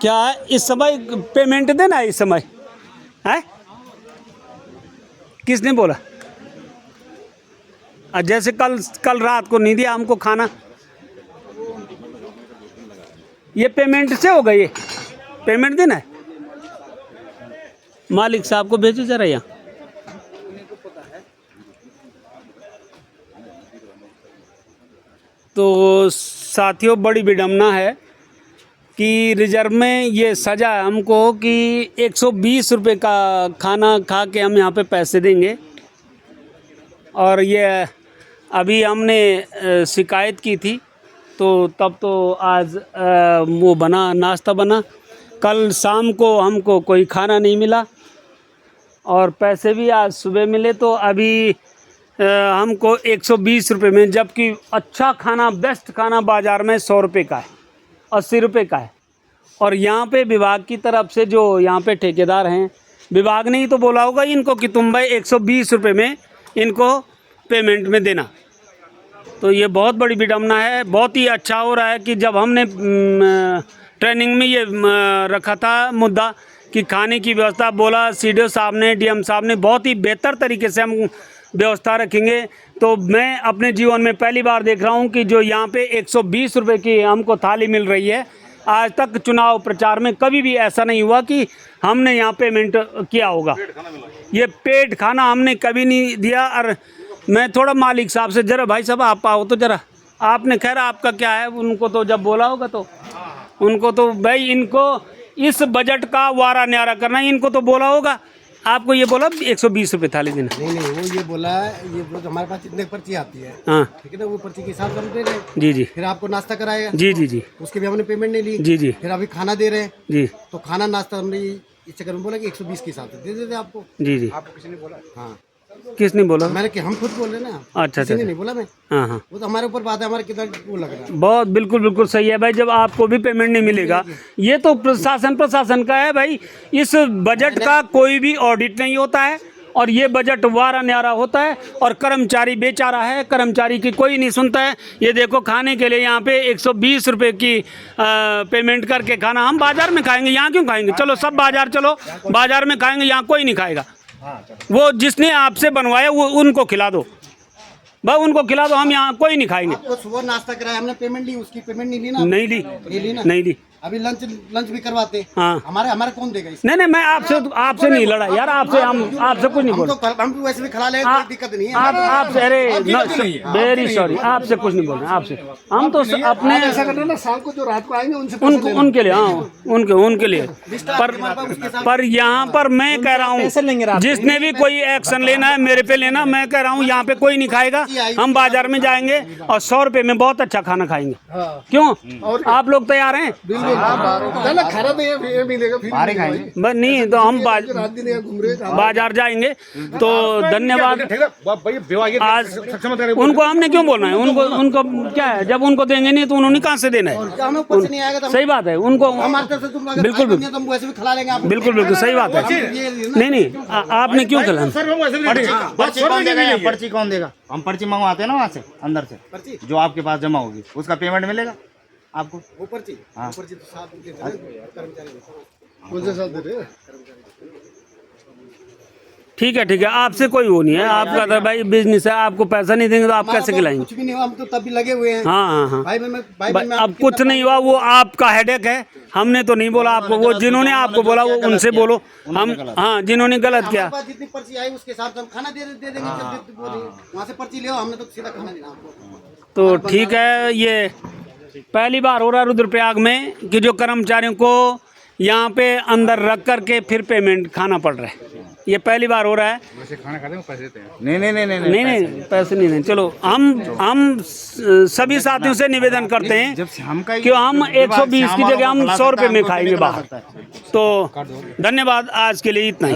क्या है इस समय पेमेंट देना है इस समय है? किसने बोला? जैसे कल रात को नहीं दिया हमको खाना, ये पेमेंट से होगा, ये पेमेंट देना है। मालिक साहब को भेजो जरा यहाँ। तो साथियों, बड़ी विडम्बना है कि रिजर्व में ये सजा है हमको कि 120 रुपये का खाना खा के हम यहाँ पे पैसे देंगे। और ये अभी हमने शिकायत की थी, तो तब तो आज वो बना, नाश्ता बना। कल शाम को हमको कोई खाना नहीं मिला और पैसे भी आज सुबह मिले। तो अभी हमको 120 रुपये में, जबकि अच्छा खाना, बेस्ट खाना बाज़ार में 100 रुपये का है, 80 रुपये का है। और यहाँ पे विभाग की तरफ से जो यहाँ पे ठेकेदार हैं, विभाग ने ही तो बोला होगा इनको कि तुम भाई 120 रुपये में इनको पेमेंट में देना। तो ये बहुत बड़ी विडम्बना है। बहुत ही अच्छा हो रहा है कि जब हमने ट्रेनिंग में ये रखा था मुद्दा कि खाने की व्यवस्था, बोला सीडीओ साहब ने, डीएम साहब ने बहुत ही बेहतर तरीके से हम व्यवस्था रखेंगे। तो मैं अपने जीवन में पहली बार देख रहा हूँ कि जो यहाँ पे 120 रुपये की हमको थाली मिल रही है। आज तक चुनाव प्रचार में कभी भी ऐसा नहीं हुआ कि हमने यहाँ पेमेंट किया होगा। ये पेड खाना हमने कभी नहीं दिया। और मैं थोड़ा मालिक साहब से, जरा भाई साहब आप आओ तो जरा, आपने, खैर आपका क्या है, उनको तो जब बोला होगा तो उनको तो भाई, इनको इस बजट का वारा न्यारा करना, इनको तो बोला होगा। आपको ये बोला 120 रुपये थाली देना? नहीं, वो ये बोला, ये बोला हमारे पास इतने पर्ची आती है, हाँ ठीक है ना, वो पर्ची के हिसाब से हम दे रहे हैं। जी जी। फिर आपको नाश्ता कराएगा। जी जी जी। उसके भी हमने पेमेंट नहीं ली। जी जी। फिर अभी खाना दे रहे हैं जी। तो खाना नाश्ता हमने इस चक्कर में बोला कि 120 के हिसाब से दे देते आपको। जी जी। आपको किसी ने बोला? हाँ। किसने बोला? मैंने कि हम खुद बोल रहे ना। अच्छा अच्छा। नहीं बोला मैं। हाँ हाँ। वो तो हमारे ऊपर बात है, हमारे कितना वो लग रहा है। बहुत बिल्कुल सही है भाई। जब आपको भी पेमेंट नहीं मिलेगा, ये तो प्रशासन का है भाई। इस बजट का कोई भी ऑडिट नहीं होता है और ये बजट वारा न्यारा होता है और कर्मचारी बेचारा है, कर्मचारी की कोई नहीं सुनता है। ये देखो, खाने के लिए यहाँ पे 120 रुपये की पेमेंट करके खाना हम बाज़ार में खाएंगे, यहाँ क्यों खाएंगे? चलो सब बाज़ार, चलो बाज़ार में खाएंगे, यहाँ कोई नहीं खाएगा। वो जिसने आपसे बनवाया वो उनको खिला दो भाई, उनको खिला दो, हम यहाँ कोई नहीं खाएंगे। आपको सुबह नाश्ता कराया हमने, पेमेंट ली, उसकी पेमेंट नहीं ली ना? नहीं ली ना? नहीं ली। अभी लंच भी करवाते। हाँ। हमारे कौन देगा इसमें? नहीं, मैं आपसे नहीं लड़ा यार, आपसे कुछ नहीं बोला। हम तो वैसे भी खिला लेंगे, कोई दिक्कत नहीं है। आपसे, अरे वेरी सॉरी, आपसे कुछ नहीं बोल रहे, आपसे हम तो अपने ऐसा करना ना, शाम को जो रात को आएंगे उनके लिए, हाँ उनके लिए। पर यहाँ पर मैं कह रहा हूँ, जिसने भी कोई एक्शन लेना है मेरे पे लेना। मैं कह रहा हूँ यहाँ पे कोई नहीं खाएगा, हम बाजार में जाएंगे और 100 रुपये में बहुत अच्छा खाना खाएंगे। क्यों? आप लोग तैयार हैं? नहीं तो हम बाजार जाएंगे। तो धन्यवाद। आज उनको हमने क्यों बोलना है? उनको क्या है, जब उनको देंगे नहीं तो उन्होंने कहाँ से देना है? सही बात है, उनको बिल्कुल सही बात है। नहीं, आपने क्यों खिलाना? पर्ची कौन देगा? हम पर्ची मंगवाते हैं ना वहाँ से, अंदर से जो आपके पास जमा होगी उसका पेमेंट मिलेगा आपको। वो पर्ची? हाँ। पर्ची तो साथ में कर्मचारी कौन से साथ दे रहे हैं? ठीक है, आपसे कोई वो नहीं है। आपका तो भाई बिजनेस है, आपको पैसा नहीं देंगे तो आप कैसे खिलाएंगे? कुछ भी नहीं हुआ, हम तो तब भी लगे हुए हैं। हाँ। भाई अब कुछ नहीं हुआ, वो आपका हेडेक है। हमने तो नहीं बोला आपको, वो जिन्होंने आपको बोला वो उनसे बोलो। हम, हाँ, जिन्होंने गलत किया। जितनी पर्ची आई उसके हिसाब से हम खाना दे देंगे। वहाँ से पर्ची ले, हमने तो सीधा खाना देना आपको। तो ठीक है, ये पहली बार हो रहा है रुद्रप्रयाग में कि जो कर्मचारियों को यहाँ पे अंदर रख करके फिर पेमेंट खाना पड़ रहा है। ये पहली बार हो रहा है। वैसे खाना खाते हैं पैसे देते हैं? नहीं, पैसे नहीं दें। चलो हम सभी साथियों से निवेदन करते हैं कि हम 120 की जगह हम 100 रुपये में खाएंगे बाहर। तो धन्यवाद, आज के लिए इतना ही।